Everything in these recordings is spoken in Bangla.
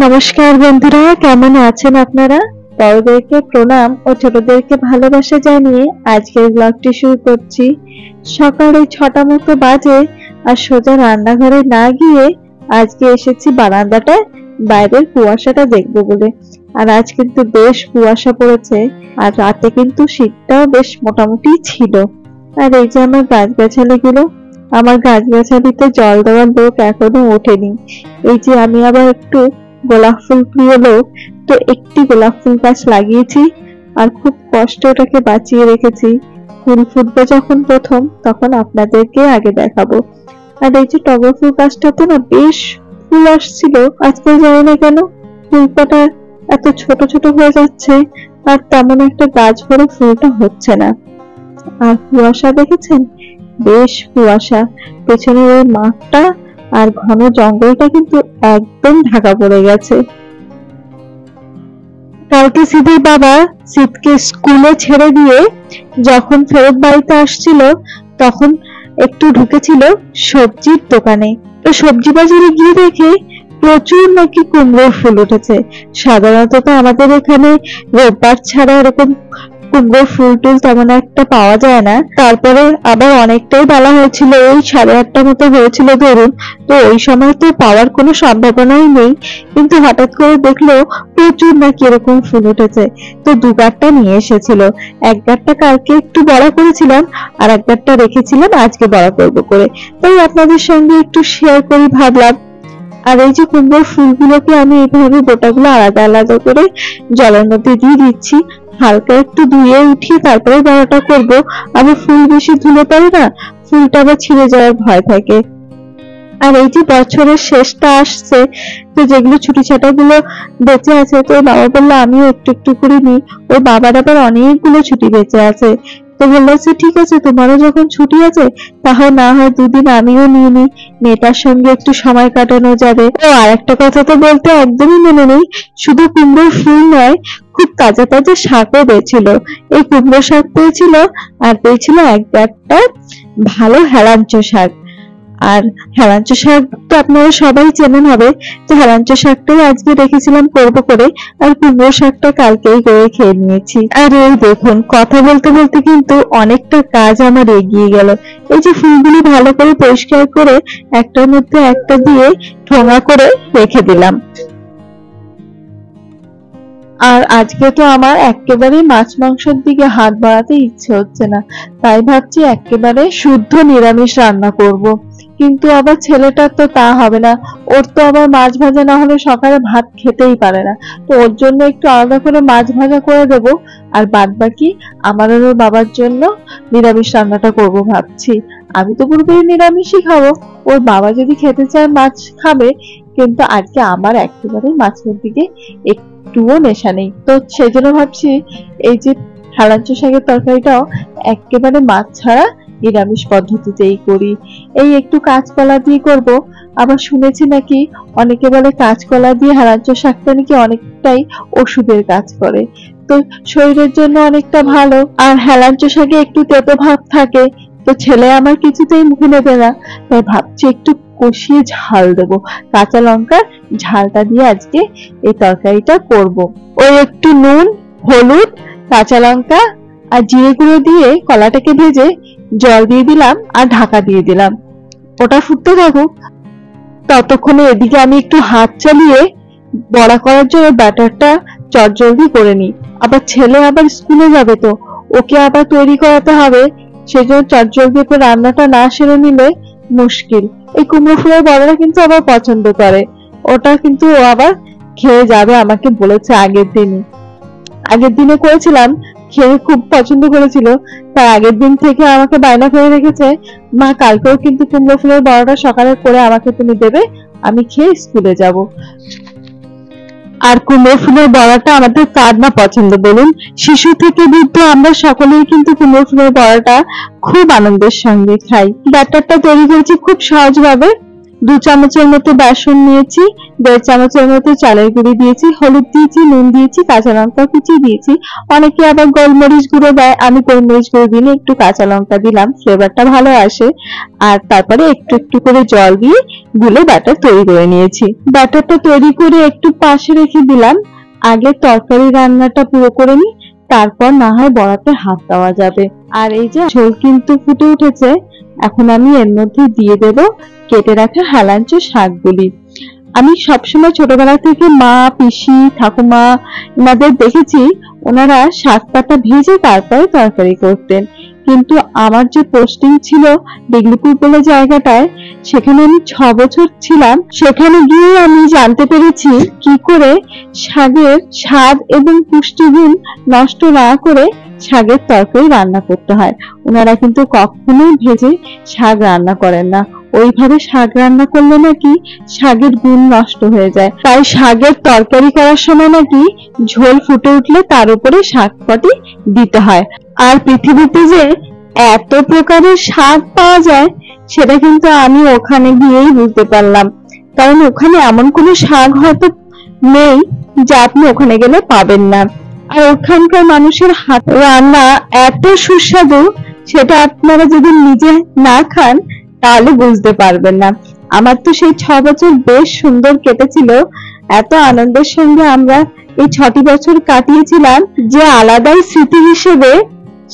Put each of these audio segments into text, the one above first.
নমস্কার বন্ধুরা, কেমন আছেন আপনারা? বড়দেরকে প্রণাম ও ছোটদেরকে ভালোবাসা জানিয়ে আজকের ব্লগটি শুরু করছি। সকালে 6টা মতো বাজে আর সোজা রান্নাঘরে না গিয়ে আজকে এসেছি বারান্দাটায় বাইরের কুয়াশাটা দেখবো বলে। আর আজ কিন্তু বেশ কুয়াশা পড়েছে আর রাতে কিন্তু শীতটাও বেশ মোটামুটি ছিল। আর এই যে আমার গাছগাছালিগুলো, আমার গাছগাছালিতে জল দেওয়ার লোক এখনো ওঠেনি। এই যে আমি আবার একটু গোলাপ ফুল প্রিয় লোক, তো একটি গোলাপ ফুল গাছ লাগিয়েছি আর খুব কষ্ট ওটাকে বাঁচিয়ে রেখেছি। ফুল ফুটবে যখন প্রথম তখন আপনাদেরকে আগে দেখাবো। আর এই যে টগর ফুল গাছটাতে না বেশ ফুল আসছিল, আজকে জানি না কেন ফুলটা এত ছোট ছোট হয়ে যাচ্ছে আর তেমন একটা গাছ ভরে ফুলটা হচ্ছে না। আর কুয়াশা দেখেছেন, বেশ কুয়াশা, পেছনের ওই মাঠটা আর ঘন জঙ্গলটা কিন্তু একদম ঢাকা পড়ে গেছে। কালকে সিদ্ধির বাবা সিদকে স্কুলে ছেড়ে দিয়ে যখন ফেরত বাড়িতে আসছিল তখন একটু ঢুকেছিল সবজির দোকানে। তো সবজি বাজারে গিয়ে দেখে প্রচুর নাকি কুমড়োর ফুল উঠেছে। সাধারণত তো আমাদের এখানে রোববার ছাড়া এরকম কুমড়োর ফুল টুল তেমন একটা পাওয়া যায় না। তারপরে আবার অনেকটাই বেলা হয়েছিল, ওই 8:30 মতো হয়েছিল ধরুন, তো ওই সময় তো পাওয়ার কোনো সম্ভাবনাই নেই। কিন্তু হঠাৎ করে দেখলো প্রচুর নাকি এরকম ফুল উঠেছে, তো 2 গাঁটটা নিয়ে এসেছিল। 1 গাঁটটা কালকে একটু বড় করেছিলাম আর 1 গাঁটটা রেখেছিলাম আজকে বড় করব করে, তাই আপনাদের সঙ্গে একটু শেয়ার করি ভাবলাম। আর এই যে কুমড়োর ফুলগুলোকে আমি এইভাবে গোটাগুলো আলাদা আলাদা করে জলের মধ্যে দিয়ে দিচ্ছি, হালকা একটু ধুয়ে উঠিয়ে তারপরে বড়াটা করব। আবার ফুল বেশি ধুলে পড়ে না, ফুলটা আবার ছিঁড়ে যাওয়ার ভয় থাকে। আর এই যে বছরের শেষটা আসছে, তো যেগুলো ছুটি ছাটা গুলো বেঁচে আছে, তো বাবা বললো আমিও একটু একটু করে নিই। ওর বাবার আবার অনেকগুলো ছুটি বেঁচে আছে, তো বললো যে ঠিক আছে, তোমারও যখন ছুটি আছে তাহলে না হয় 2 দিন আমিও নিয়ে নিই, মেয়েটার সঙ্গে একটু সময় কাটানো যাবে। ও আর একটা কথা তো বলতে একদমই মনে নেই, শুধু কুমড়োর ফুল নয়, খুব তাজা তাজা শাকও পেয়েছিল। এই কুমড়ো শাক পেয়েছিল আর পেয়েছিল 1 গাঁটটা ভালো হেলাঞ্চো শাক। আর হেলাঞ্চো শাক তো আপনারা সবাই চেনেন হবে, তো হেলাঞ্চো শাকটাই আজকে রেখেছিলাম করবো করে, আর কুমড়ো শাকটা কালকেই করে খেয়ে নিয়েছি। আর এই দেখুন, কথা বলতে বলতে কিন্তু অনেকটা কাজ আমার এগিয়ে গেল। এই যে ফুলগুলি ভালো করে পরিষ্কার করে একটার মধ্যে একটা দিয়ে ঠোঙা করে রেখে দিলাম। আর আজকে তো আমার একেবারে মাছ মাংসের দিকে হাত বাড়াতে ইচ্ছে হচ্ছে না, তাই ভাবছি একেবারে শুদ্ধ নিরামিষ রান্না করব। কিন্তু আবার ছেলেটার তো তা হবে না, ওর তো আবার মাছ ভাজা না হলে সকালে ভাত খেতেই পারে না, তো ওর জন্য একটু আলাদা করে মাছ ভাজা করে দেবো। আর বাদ বাকি আমার আর ওর বাবার জন্য নিরামিষ রান্নাটা করব ভাবছি। আমি তো পুরোপুরি নিরামিষই খাবো, ওর বাবা যদি খেতে চায় মাছ খাবে, কিন্তু আজকে আমার একেবারে মাছের দিকে একটুও নেশা নেই। তো সেই জন্য ভাবছি এই যে হেলাঞ্চো শাকের তরকারিটাও একেবারে মাছ ছাড়া নিরামিষ পদ্ধতিতেই করি। এই একটু কাঁচকলা দিয়ে করব। আবার শুনেছি নাকি অনেকে বলে কাঁচকলা দিয়ে হেলাঞ্চো শাকটা নাকি অনেকটাই ওষুধের কাজ করে, তো শরীরের জন্য অনেকটা ভালো। আর হেলাঞ্চো শাকে একটু তেতো ভাব থাকে, তো ছেলে আমার কিছুতেই মুখে নেবে না, তাই ভাবছি একটু কষিয়ে ঝাল দেবো, কাঁচা লঙ্কা ঝালটা দিয়ে আজকে এই তরকারিটা করব। ওই একটু নুন, হলুদ, কাঁচা লঙ্কা আর জিরে গুঁড়ো দিয়ে কলাটাকে ভেজে জল দিয়ে দিলাম আর ঢাকা দিয়ে দিলাম, ওটা ফুটতে থাকুক। ততক্ষণে এদিকে আমি একটু হাত চালিয়ে বড়া করার জন্য ব্যাটারটা চটজলদি করে নিই। আবার ছেলে আবার স্কুলে যাবে, তো ওকে আবার তৈরি করাতে হবে, সেজন্য চটজলদি করে রান্নাটা না সেরে নিলে মুশকিল। এই কুমড়ো ফুলের বড়াটা কিন্তু আবার পছন্দ করে, ওটা কিন্তু ও আবার খেয়ে যাবে, আমাকে বলেছে আগের দিনে করেছিলাম, খেয়ে খুব পছন্দ করেছিল, তার আগের দিন থেকে আমাকে বায়না করে রেখেছে, মা কালকেও কিন্তু কুমড়ো ফুলের বড়াটা সকালে করে আমাকে তুমি দেবে, আমি খেয়ে স্কুলে যাব। আর কুমড়ো ফুলের বড়াটা আমাদের কার না পছন্দ বলুন, শিশু থেকে বৃদ্ধ আমরা সকলেই কিন্তু কুমড়ো ফুলের বড়াটা খুব আনন্দের সঙ্গে খাই। ব্যাটারটা তৈরি করেছি খুব সহজভাবে, 2 চামচের মতো বেসন নিয়েছি, 1.5 চামচের মতো চালের গুঁড়ি দিয়েছি, হলুদ দিয়েছি, নুন দিয়েছি, কাঁচা লঙ্কা কুচি দিয়েছি। অনেকে আবার গোলমরিচ গুঁড়ো দেয়, আমি গোলমরিচ গুঁড়ো দিইনি, একটু কাঁচা লঙ্কা দিলাম, ফ্লেভারটা ভালো আসে। আর তারপরে একটু একটু করে জল দিয়ে গুলে ব্যাটার তৈরি করে নিয়েছি। ব্যাটারটা তৈরি করে একটু পাশে রেখে দিলাম। আগে তরকারি রান্নাটা পুরো করে নি, তারপর না হয় বড়াতে হাত দেওয়া যাবে। আর এই যে ঝোল কিন্তু ফুটে উঠেছে, এখন আমি এর মধ্যে দিয়ে দেব কেটে রাখা হেলাঞ্চো শাকগুলি। আমি সবসময় ছোটবেলা থেকে মা, পিসি, ঠাকুমা এনাদের দেখেছি ওনারা শাক পাতা ভেজে তারপরে তরকারি করতেন। কিন্তু আমার যে পোস্টিং ছিল ডিগলিপুর বলে জায়গাটায়, সেখানে আমি 6 বছর ছিলাম। সেখানে গিয়ে আমি জানতে পেরেছি কি করে শাকের স্বাদ এবং পুষ্টিগুণ নষ্ট না করে শাকের তরকারি রান্না করতে হয়। ওনারা কিন্তু কখনোই ভেজে শাক রান্না করেন না, ওইভাবে শাক রান্না করলে নাকি শাকের গুণ নষ্ট হয়ে যায়। তাই শাকের তরকারি করার সময় নাকি ঝোল ফুটে উঠলে তার উপরে শাক কটি দিতে হয়। আর পৃথিবীতে যে এত প্রকারের শাক পাওয়া যায় সেটা কিন্তু আমি ওখানে গিয়েই বুঝতে পারলাম। কারণ ওখানে এমন কোনো শাক হয়তো নেই যা আপনি ওখানে গেলে পাবেন না। আর ওখানকার মানুষের হাত রান্না এত সুস্বাদু, সেটা আপনারা যদি নিজে না খান তাহলে বুঝতে পারবেন না। আমার তো সেই 6 বছর বেশ সুন্দর কেটেছিল। এত আনন্দের সঙ্গে আমরা এই 6টি বছর কাটিয়েছিলাম যে আলাদাই স্মৃতি হিসেবে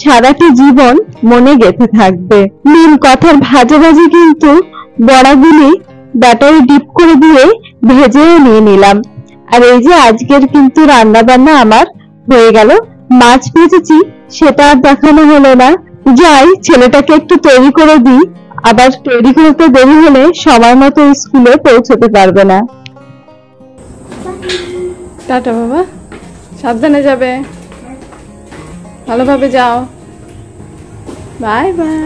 সারাটি জীবন মনে গেঁথে থাকবে। নীল কথার ভাজে ভাজে কিন্তু বড়াগুলি ব্যাটারে ডিপ করে দিয়ে ভেজেও নিয়ে নিলাম। আর এই যে আজকের কিন্তু রান্না বান্না আমার হয়ে গেল। মাছ ভেজেছি, সেটা আর দেখানো হলো না। যাই ছেলেটাকে একটু তৈরি করে দিই, আবার তৈরি করতে দেরি হলে সময় মতো স্কুলে পৌঁছতে পারবে না। টাটা বাবা, সাবধানে যাবে, ভালোভাবে যাও, বাই বাই।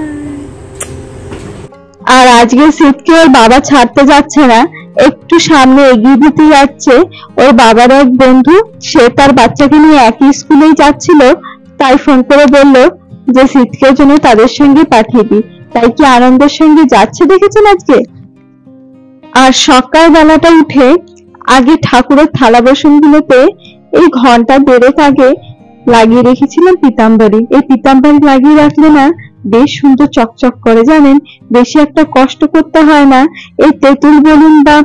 আর আজকে শীতকে ওর বাবা ছাড়তে যাচ্ছে না, একটু সামনে এগিয়ে দিতে যাচ্ছে। ওর বাবার এক বন্ধু, সে তার বাচ্চাকে নিয়ে একই স্কুলেই যাচ্ছিল, তাই ফোন করে বলল যে শীতকে জন্য তাদের সঙ্গে পাঠিয়ে দিই। তাই কি আনন্দের সঙ্গে যাচ্ছে দেখেছেন আজকে। আর সকাল বেলাটা উঠে আগে ঠাকুরের থালা বাসন গুলোতে এই ঘন্টা 1.5 আগে লাগিয়ে রেখেছিলাম পিতাম্বরী। এই পিতাম্বরী লাগিয়ে রাখলে না বেশ সুন্দর চকচক করে, জানেন, বেশি একটা কষ্ট করতে হয় না। এই তেঁতুল বলুন বা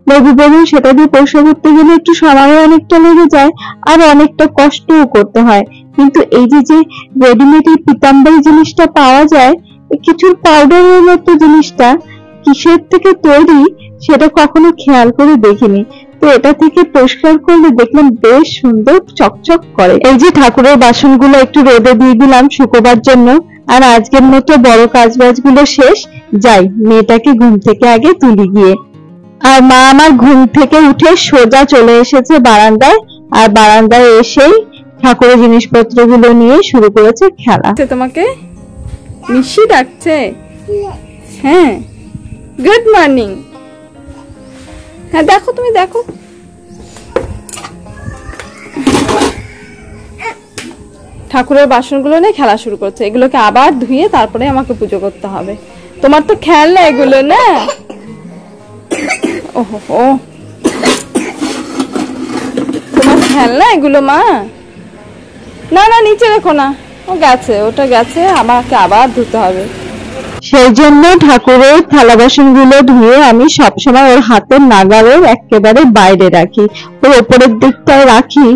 লেবু বলুন, সেটা দিয়ে পরিষ্কার করতে গেলে একটু সময় অনেকটা লেগে যায় আর অনেকটা কষ্টও করতে হয়। কিন্তু এই যে রেডিমেড এই পিতাম্বরী জিনিসটা পাওয়া যায়, কিছুর পাউডারের মতো জিনিসটা কিসের থেকে তৈরি সেটা কখনো খেয়াল করে দেখিনি। তো এটা থেকে পরিষ্কার করলে দেখলাম বেশ সুন্দর চকচক করে। এই যে ঠাকুরের বাসনগুলো একটু রোদে দিয়ে দিলাম শুকোবার জন্য। আর আজকের মতো বড় কাজবাজগুলো শেষ, যাই মেয়েটাকে ঘুম থেকে আগে তুলি গিয়ে। আর মা আমার ঘুম থেকে উঠে সোজা চলে এসেছে বারান্দায়, আর বারান্দায় এসেই ঠাকুরের জিনিসপত্রগুলো নিয়ে শুরু করেছে খেলা। তোমাকে মিশি ডাকছে, হ্যাঁ, গুড মর্নিং। হ্যাঁ দেখো, তুমি দেখো, ঠাকুরের বাসনগুলো নিয়ে খেলা শুরু করছে। এগুলোকে আবার ধুয়ে তারপরে আমাকে পুজো করতে হবে। তোমার তো খেলনা এগুলো, না? ওহো, তোমার খেলনা এগুলো মা? না না, নিচে রেখো না, ও গেছে, ওটা গেছে, আমাকে আবার ধুতে হবে। সেই জন্য ঠাকুরের থালা বাসন গুলো ধুয়ে আমি সবসময় ওর হাতের নাগালের একেবারে বাইরে রাখি, ওর ওপরের দিকটায় রাখি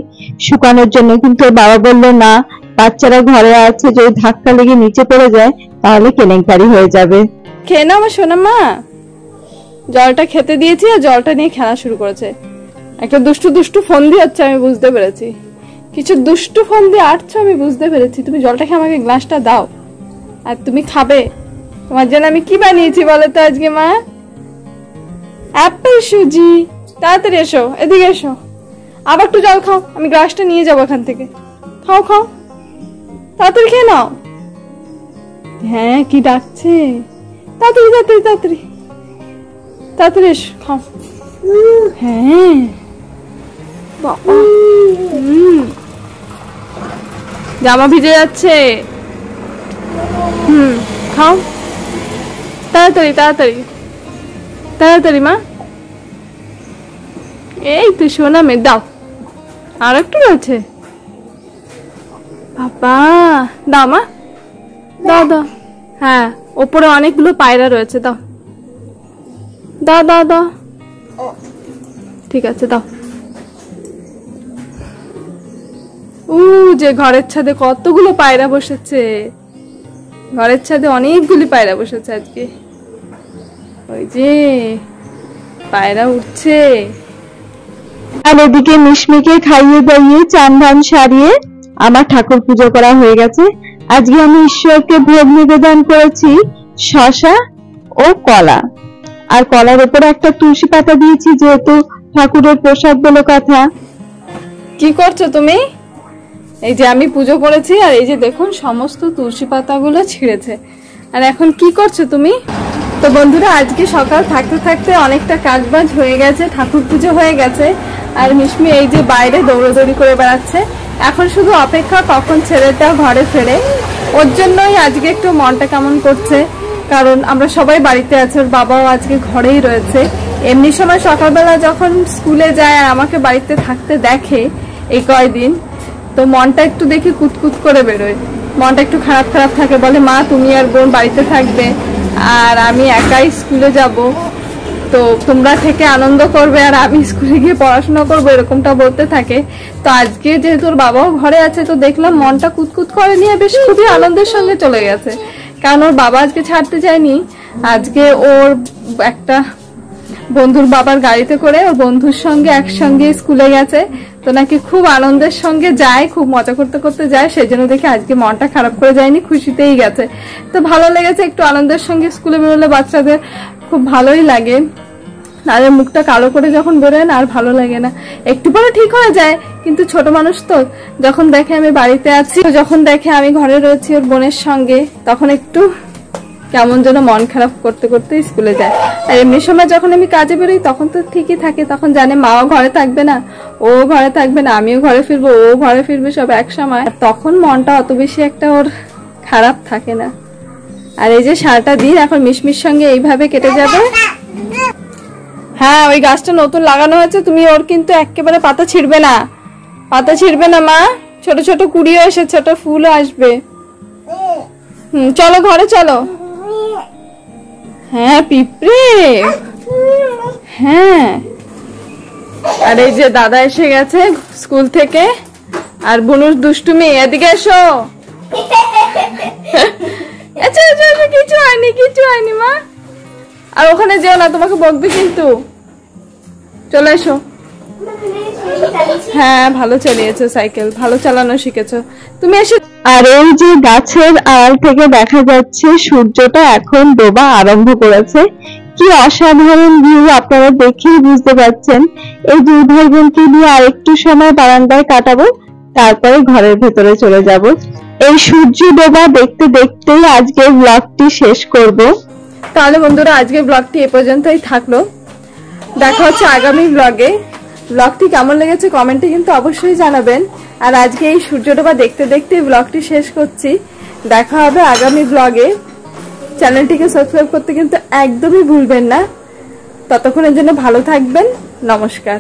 শুকানোর জন্য। কিন্তু ওর বাবা বললো না, বাচ্চারা ঘরে আছে, যদি ধাক্কা লেগে নিচে পড়ে যায় তাহলে কেলেঙ্কারি হয়ে যাবে। খেয়ে নাও আমার সোনা মা। জলটা খেতে দিয়েছি আর জলটা নিয়ে খেলা শুরু করেছে। একটা দুষ্টু দুষ্টু ফন্দি হচ্ছে, আমি বুঝতে পেরেছি, কিছু দুষ্টু ফন্দি আটছো আমি বুঝতে পেরেছি। তুমি জলটা খেয়ে আমাকে গ্লাসটা দাও, আর তুমি খাবে। তোমার জন্য আমি কি বানিয়েছি বলো তো আজকে মা? অ্যাপেল সুজি। তাড়াতাড়ি এসো, এদিকে এসো, আবার একটু জল খাও, আমি গ্লাসটা নিয়ে যাবো এখান থেকে। খাও খাও, তাড়াতাড়ি খেয়ে নাও। হ্যাঁ, কি ডাকছে? তাড়াতাড়ি তাড়াতাড়ি তাড়াতাড়ি তাড়াতাড়ি এসো, খাও। হ্যাঁ বাবা, জামা ভিজে যাচ্ছে। খাও তাড়াতাড়ি তাড়াতাড়ি তাড়াতাড়ি মা, এই তো সোনা মেয়ে, দাও আর একটু রয়েছে। বাবা দাও মা, দাও দাও। হ্যাঁ ওপরে অনেকগুলো পায়রা রয়েছে, দাও দাও দাও দাও। ঠিক আছে দাও। যে ঘরের ছাদে কতগুলো পায়রা বসেছে, ঘরের ছাদে অনেকগুলি পায়রা বসেছে আজকে। ওই যে পায়রা উঠছে। আর এদিকে মিশমিকে খাইয়ে দাইয়ে চান ধান সারিয়ে আমার ঠাকুর পুজো করা হয়ে গেছে। আজকে আমি ঈশ্বরকে ভোগ নিবেদন করেছি শসা ও কলা, আর কলার উপরে একটা তুলসী পাতা দিয়েছি, যেহেতু ঠাকুরের প্রসাদ বলে কথা। কি করছো তুমি? এই যে আমি পুজো করেছি, আর এই যে দেখুন সমস্ত তুলসী পাতাগুলো ছিঁড়েছে। আর এখন কি করছো তুমি? তো বন্ধুরা আজকে সকাল থাকতে থাকতে অনেকটা কাজবাজ হয়ে গেছে, ঠাকুর পুজো হয়ে গেছে, আর মিশমি এই যে বাইরে দৌড়াদৌড়ি করে বেড়াচ্ছে। এখন শুধু অপেক্ষা কখন ছেলেটা ঘরে ফেরে। ওর জন্যই আজকে একটু মনটা কেমন করছে, কারণ আমরা সবাই বাড়িতে আছি, ওর বাবাও আজকে ঘরেই রয়েছে। এমনি সময় সকালবেলা যখন স্কুলে যায় আর আমাকে বাড়িতে থাকতে দেখে এই কয়দিন, তো মনটা একটু দেখি কুতকুত করে বেরোয়, মনটা একটু খারাপ খারাপ থাকে। বলে মা তুমি আর বোন বাড়িতে থাকবে আর আমি একাই স্কুলে যাব, তো তোমরা থেকে আনন্দ করবে আর আমি স্কুলে গিয়ে পড়াশোনা করবো, এরকমটা বলতে থাকে। তো আজকে যেহেতু ওর বাবাও ঘরে আছে, তো দেখলাম মনটা কুতকুত করে নিয়ে বেশ খুবই আনন্দের সঙ্গে চলে গেছে, কারণ ওর বাবা আজকে ছাড়তে যায়নি। আজকে ওর একটা বন্ধুর বাবার গাড়িতে করে ওর বন্ধুর সঙ্গে একসঙ্গে স্কুলে গেছে, তো নাকি খুব আনন্দের সঙ্গে যায়, খুব মজা করতে করতে যায়, সেই জন্য দেখে আজকে মনটা খারাপ করে যায়নি, খুশিতেই গেছে। তো ভালো লেগেছে, একটু আনন্দের সঙ্গে স্কুলে বেরোলে বাচ্চাদের খুব ভালোই লাগে। তাদের মুখটা কালো করে যখন বেরোয় না আর ভালো লাগে না, একটু পরে ঠিক হয়ে যায়, কিন্তু ছোট মানুষ তো, যখন দেখে আমি বাড়িতে আছি, যখন দেখে আমি ঘরে রয়েছি ওর বোনের সঙ্গে, তখন একটু কেমন যেন মন খারাপ করতে করতে স্কুলে যায়। আর এমনি সময় যখন আমি কাজে বেরোই তখন তো ঠিকই থাকে, তখন জানে মাও ঘরে থাকবে না, ও ঘরে থাকবে না, আমিও ঘরে ফিরবো, ও ঘরে ফিরবে, সব এক সময়, তখন মনটা অত বেশি একটা ওর খারাপ থাকে না। আর এই যে সারাটা দিন এখন মিশমির সঙ্গে এইভাবে কেটে যাবে। হ্যাঁ ওই গাছটা নতুন লাগানো হয়েছে, তুমি ওর কিন্তু একেবারে পাতা ছিঁড়বে না, পাতা ছিঁড়বে না মা, ছোট ছোট কুড়িও এসে ছোট ফুলও আসবে। চলো ঘরে চলো। হ্যাঁ পিঁপড়ে, হ্যাঁ। আর এই যে দাদা এসে গেছে স্কুল থেকে, আর বুনুর দুষ্টুমি, এদিকে এসো। আচ্ছা আচ্ছা কিছু হয়নি, কিছু হয়নি মা, আর ওখানে যেও না, তোমাকে বকবে কিন্তু। চলে এসো। হ্যাঁ ভালো চালিয়েছো সাইকেল, ভালো চালানো শিখেছো তুমি, এসে। আর এই যে গাছের আড়াল থেকে দেখা যাচ্ছে সূর্যটা এখন ডোবা আরম্ভ করেছে। কি অসাধারণ ভিউ, আপনারা দেখেই বুঝতে পারছেন। এই দুই ভাই বোনকে নিয়ে আরেকটু সময় বারান্দায় কাটাবো, তারপরে ঘরের ভেতরে চলে যাব। এই সূর্য ডোবা দেখতে দেখতেই আজকের ব্লগটি শেষ করব। তাহলে বন্ধুরা আজকের ব্লগটি এ পর্যন্তই থাকলো, দেখা হচ্ছে আগামী ব্লগে। ব্লগটি কেমন লেগেছে কমেন্টে কিন্তু অবশ্যই জানাবেন। আর আজকে এই সূর্যডোবা দেখতে দেখতে ব্লগটি শেষ করছি, দেখা হবে আগামী ব্লগে। চ্যানেলটিকে সাবস্ক্রাইব করতে কিন্তু একদমই ভুলবেন না। ততক্ষণের জন্য ভালো থাকবেন, নমস্কার।